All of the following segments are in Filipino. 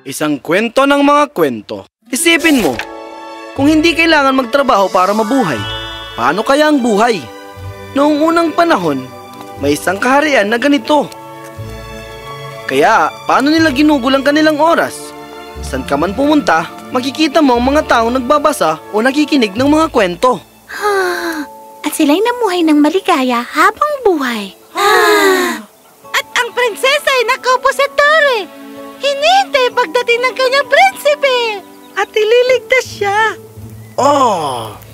Isang kwento ng mga kwento. Isipin mo, kung hindi kailangan magtrabaho para mabuhay, paano kaya ang buhay? Noong unang panahon, may isang kaharian na ganito. Kaya, paano nila ginugol ang kanilang oras? San ka man pumunta, makikita mo ang mga taong nagbabasa o nakikinig ng mga kwento. At sila'y namuhay ng maligaya habang buhay. At ang prinsesa ay nakaupo sa tore. Hinihintay pagdating ng kanyang prinsipe. At ililigtas siya.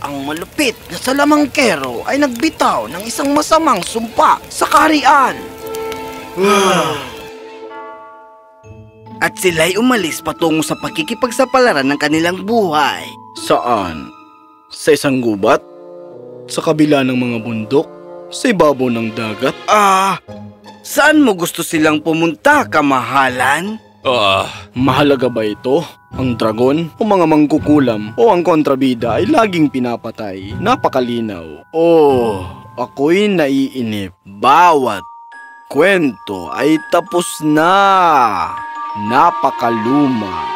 Ang malupit na salamangkero ay nagbitaw ng isang masamang sumpa sa kaharian. At sila'y umalis patungo sa pakikipagsapalaran ng kanilang buhay. Saan? Sa isang gubat? Sa kabila ng mga bundok? Sa ibabaw ng dagat? Saan mo gusto silang pumunta, kamahalan? Mahalaga ba ito? Ang dragon o mga mangkukulam o ang kontrabida ay laging pinapatay. Napakalinaw. Ako'y naiinip. Bawat kwento ay tapos na. Napakaluma.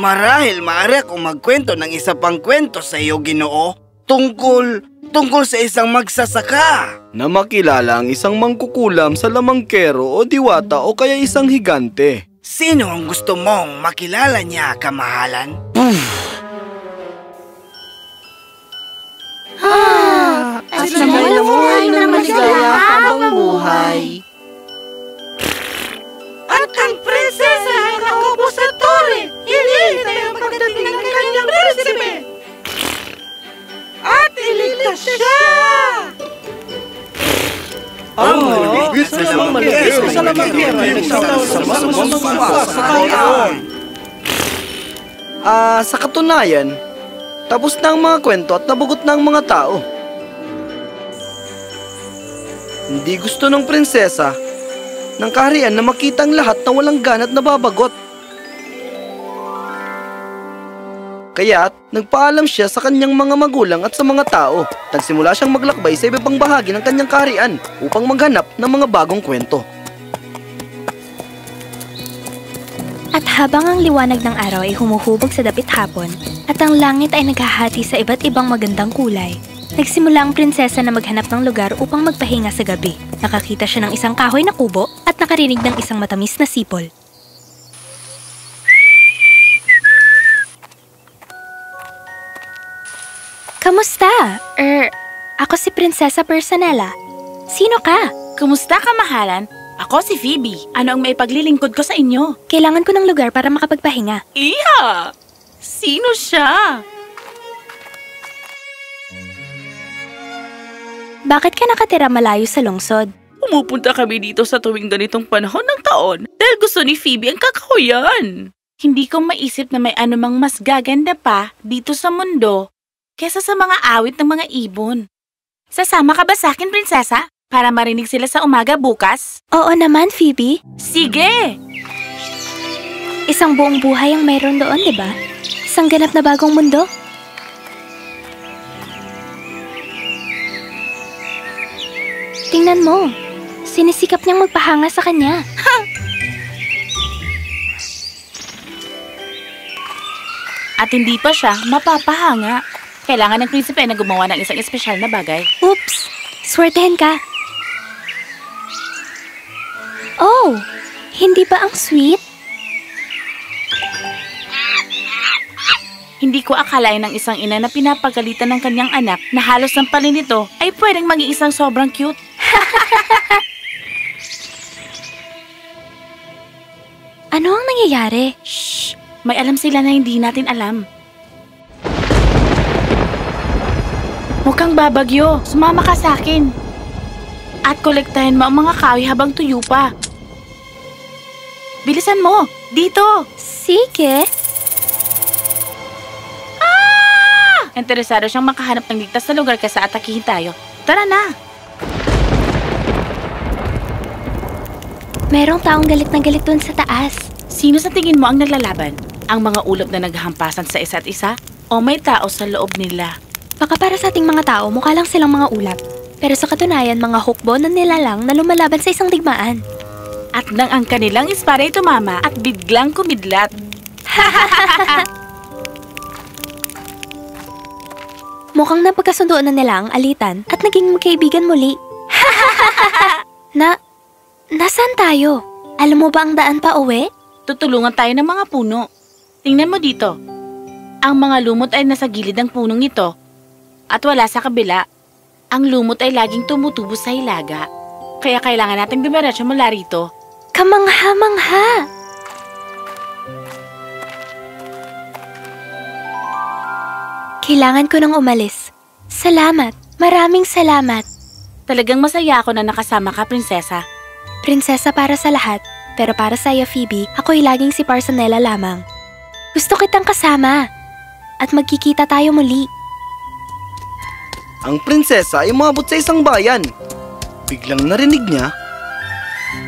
Marahil maaari akong magkwento ng isa pang kwento sa iyo, Ginoo. Tungkol sa isang magsasaka. Na makilala ang isang mangkukulam sa lamangkero o diwata o kaya isang higante. Sino ang gusto mong makilala niya, kamahalan? At namuhay ng maligaya habang buhay. At ang prinsesa ay nakaupo sa tore. Hinihintay ang pagdating ng kanyang prinsipe. At iligtas siya! Ang malupit na salamangkero sa kaharian. Sa katunayan, tapos na ang mga kwento at nabugot na ang mga tao. Hindi gusto ng prinsesa ng kaharian na makita ang lahat na walang ganat na babagot. Kaya't nagpaalam siya sa kanyang mga magulang at sa mga tao. Nagsimula siyang maglakbay sa iba-ibang bahagi ng kanyang kaharian upang maghanap ng mga bagong kwento. At habang ang liwanag ng araw ay humuhubog sa dapit hapon at ang langit ay naghahati sa iba't ibang magandang kulay, nagsimula ang prinsesa na maghanap ng lugar upang magpahinga sa gabi. Nakakita siya ng isang kahoy na kubo at nakarinig ng isang matamis na sipol. Kamusta? Ako si Prinsesa Personella. Sino ka? Kumusta, kamahalan? Ako si Phoebe. Ano ang maipaglilingkod ko sa inyo? Kailangan ko ng lugar para makapagpahinga. Iha! Sino siya? Bakit ka nakatira malayo sa lungsod? Pumupunta kami dito sa tuwing ganitong panahon ng taon dahil gusto ni Phoebe ang kakahuyan. Hindi ko maisip na may anumang mas gaganda pa dito sa mundo kesa sa mga awit ng mga ibon. Sasama ka ba sa akin, prinsesa? Para marinig sila sa umaga bukas? Oo naman, Phoebe. Sige! Isang buong buhay ang mayroon doon, di ba? Isang ganap na bagong mundo. Tingnan mo. Sinisikap niyang magpahanga sa kanya. At hindi pa siya mapapahanga. Kailangan ng prinsipe na gumawa ng isang espesyal na bagay. Oops! Swertehin ka. Oh! Hindi ba ang sweet? Hindi ko akalain ng isang ina na pinapagalitan ng kanyang anak na halos ng palin nito ay pwedeng maging isang sobrang cute. Ano ang nangyayari? Shh! May alam sila na hindi natin alam. Huwag kang babagyo. Sumama ka sa akin. At kolektahin mo ang mga kahoy habang tuyo pa. Bilisan mo! Dito! Sige. Interesado siyang makahanap ng ligtas na lugar kaysa atakihin tayo. Tara na! Merong taong galit na galit dun sa taas. Sino sa tingin mo ang naglalaban? Ang mga ulap na naghahampasan sa isa't isa? O may tao sa loob nila? Baka para sa ating mga tao, mukha lang silang mga ulap. Pero sa katunayan, mga hukbo na nilalang na lumalaban sa isang digmaan. At nang ang kanilang espara ay tumama at biglang kumidlat. Mukhang napagkasundoan na nila ang alitan at naging magkaibigan muli. Nasaan tayo? Alam mo ba ang daan pa uwi? Tutulungan tayo ng mga puno. Tingnan mo dito. Ang mga lumot ay nasa gilid ng punong ito at wala sa kabila. Ang lumot ay laging tumutubo sa hilaga. Kaya kailangan natin dumiretso mula rito. Kamangha-mangha! Kailangan ko nang umalis. Salamat. Maraming salamat. Talagang masaya ako na nakasama ka, prinsesa. Prinsesa para sa lahat, pero para sa iyo, Phoebe, ako'y laging si Parsanella lamang. Gusto kitang kasama. At magkikita tayo muli. Ang prinsesa ay umabot sa isang bayan. Biglang narinig niya,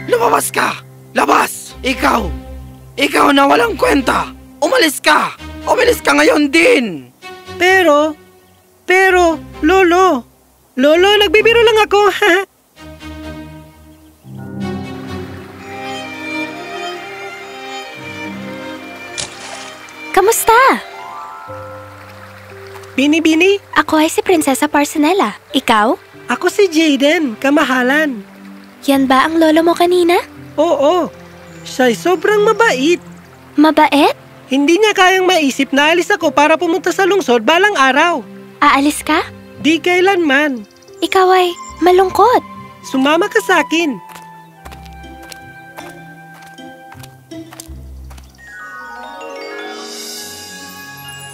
"Lumabas ka! Labas! Ikaw na walang kwenta! Umalis ka! Umalis ka ngayon din!" Pero, Lolo, nagbibiro lang ako. Kamusta? Bini? Ako ay si Prinsesa Parsanella. Ikaw? Ako si Jaden, kamahalan. Yan ba ang lolo mo kanina? Oo, siya'y sobrang mabait. Mabait? Hindi niya kayang maisip na alis ako para pumunta sa lungsod balang araw. Aalis ka? Di kailanman. Ikaw ay malungkot. Sumama ka sa akin.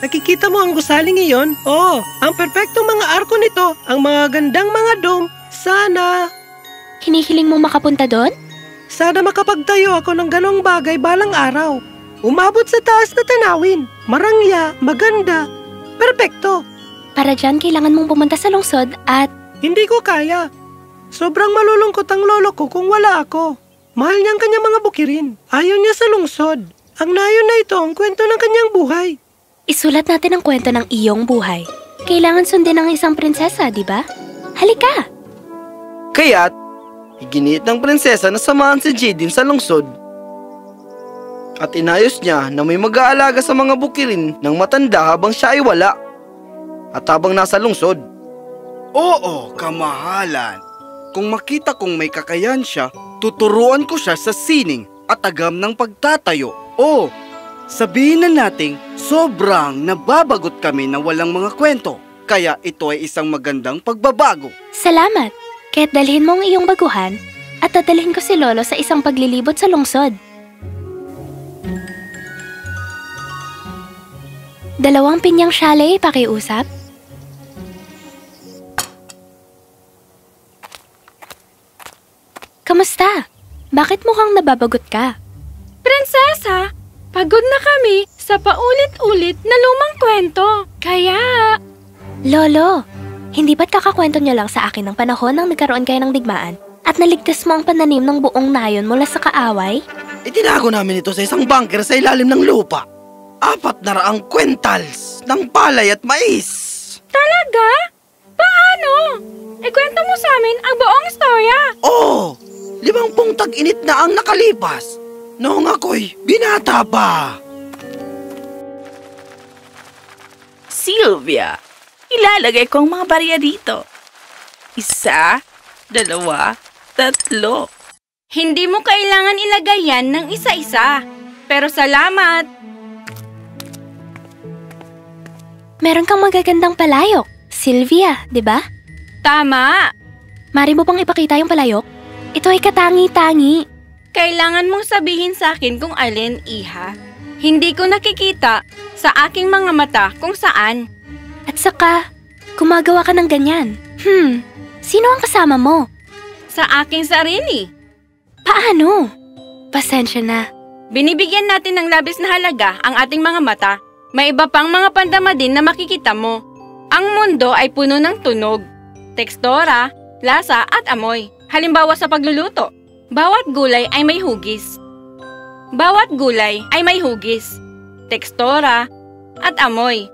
Nakikita mo ang gusaling iyon? Oo, ang perpektong mga arko nito, ang mga gandang mga dome. Sana Hinihiling mo makapunta doon? makapagtayo ako ng ganong bagay balang araw. Umabot sa taas na tanawin. Marangya, maganda, perpekto. Para dyan, kailangan mong pumunta sa lungsod at... Hindi ko kaya. Sobrang malulungkot ang lolo ko kung wala ako. Mahal niya ang kanyang mga bukirin. Ayaw niya sa lungsod. Ang nayon na ito ang kwento ng kanyang buhay. Isulat natin ang kwento ng iyong buhay. Kailangan sundin ng isang prinsesa, di ba? Halika! Kaya't, iginiit ng prinsesa na samahan si Jaden sa lungsod. At inayos niya na may mag-aalaga sa mga bukirin ng matanda habang siya ay wala. At habang nasa lungsod. Oo, kamahalan. Kung makita kong may kakayan siya, tuturuan ko siya sa sining at agam ng pagtatayo. O, sabihin na nating sobrang nababagot kami na walang mga kwento. Kaya ito ay isang magandang pagbabago. Salamat! Kaya't dalhin mo ang iyong baguhan at dadalhin ko si Lolo sa isang paglilibot sa lungsod. 2 pinyang chalet, pakiusap. Kamusta? Bakit mukhang nababagot ka? Prinsesa, pagod na kami sa paulit-ulit na lumang kwento. Kaya... Lolo, hindi ba't kakakwento niyo lang sa akin ng panahon nang nagkaroon kayo ng digmaan at naligtas mo ang pananim ng buong nayon mula sa kaaway? Itinago namin ito sa isang bunker sa ilalim ng lupa. 400 kwentals ng palay at mais. Talaga? Paano? Ikwento mo sa amin ang buong istorya. Oo, 50 tag-init na ang nakalipas. Noong ako'y binata pa. Sylvia, ilalagay ko ang mga barya dito. 1, 2, 3. Hindi mo kailangan ilagay yan ng isa-isa. Pero salamat. Meron kang magagandang palayok, Sylvia, di ba? Tama. Mari mo bang ipakita yung palayok? Ito ay katangi-tangi. Kailangan mong sabihin sa akin kung alin, iha. Hindi ko nakikita sa aking mga mata kung saan. At saka, gumagawa ka ng ganyan. Sino ang kasama mo? Sa aking sarili. Paano? Pasensya na. Binibigyan natin ng labis na halaga ang ating mga mata. May iba pang mga pandama din na makikita mo. Ang mundo ay puno ng tunog, tekstura, lasa at amoy. Halimbawa sa pagluluto, bawat gulay ay may hugis. Bawat gulay ay may hugis, tekstura at amoy.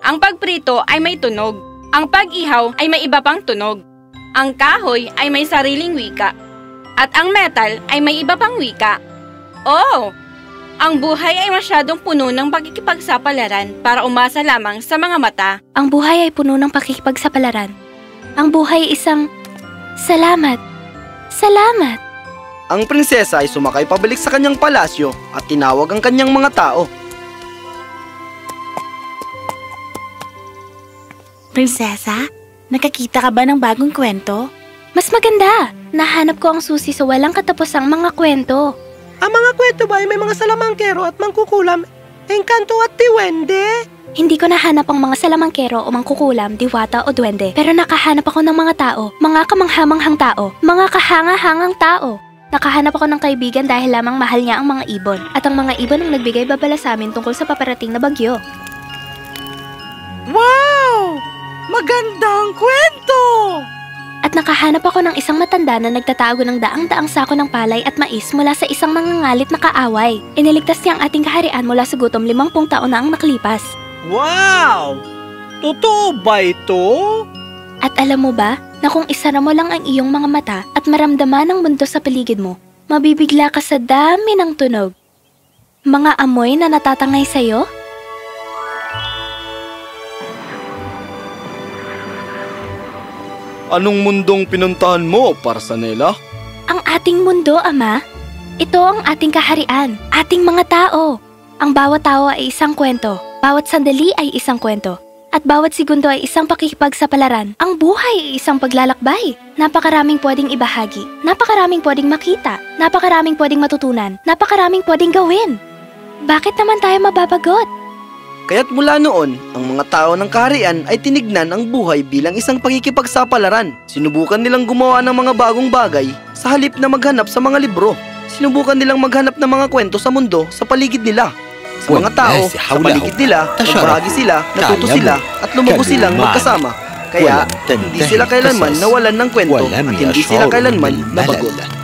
Ang pagprito ay may tunog. Ang pag-ihaw ay may iba pang tunog. Ang kahoy ay may sariling wika. At ang metal ay may iba pang wika. Oh! Ang buhay ay masyadong puno ng pakikipagsapalaran para umasa lamang sa mga mata. Ang buhay ay puno ng pakikipagsapalaran. Ang buhay ay isang... Salamat. Salamat. Ang prinsesa ay sumakay pabalik sa kanyang palasyo at tinawag ang kanyang mga tao. Prinsesa, nakakita ka ba ng bagong kwento? Mas maganda. Nahanap ko ang susi sa walang katapusang mga kwento. Ang mga kwento ba ay may mga salamangkero at mangkukulam, engkanto at diwende? Hindi ko nahanap ang mga salamangkero o mangkukulam, diwata o duwende. Pero nakahanap ako ng mga tao, mga kamanghamanghang tao, mga kahanga-hangang tao. Nakahanap ako ng kaibigan dahil lamang mahal niya ang mga ibon. At ang mga ibon ang nagbigay babala sa amin tungkol sa paparating na bagyo. Wow! Magandang kwento! At nakahanap ako ng isang matanda na nagtatago ng daang-daang sako ng palay at mais mula sa isang nangangalit na kaaway. Iniligtas niya ang ating kaharian mula sa gutom 50 taon na ang nakalipas. Wow! Totoo ba ito? At alam mo ba na kung isara mo lang ang iyong mga mata at maramdaman ang mundo sa paligid mo, mabibigla ka sa dami ng tunog. Mga amoy na natatangay sa'yo? Anong mundong pinuntahan mo, Parsanela? Ang ating mundo, Ama. Ito ang ating kaharian, ating mga tao. Ang bawat tao ay isang kwento, bawat sandali ay isang kwento, at bawat segundo ay isang pakikipagsapalaran. Ang buhay ay isang paglalakbay. Napakaraming pwedeng ibahagi, napakaraming pwedeng makita, napakaraming pwedeng matutunan, napakaraming pwedeng gawin. Bakit naman tayo mababagot? Kaya't mula noon, ang mga tao ng kaharian ay tinignan ang buhay bilang isang pakikipagsapalaran. Sinubukan nilang gumawa ng mga bagong bagay sa halip na maghanap sa mga libro. Sinubukan nilang maghanap ng mga kwento sa mundo sa paligid nila. Sa mga tao, sa paligid nila, nagbahagi sila, natuto sila, at lumago silang magkasama. Kaya, hindi sila kailanman nawalan ng kwento at hindi sila kailanman nabagot.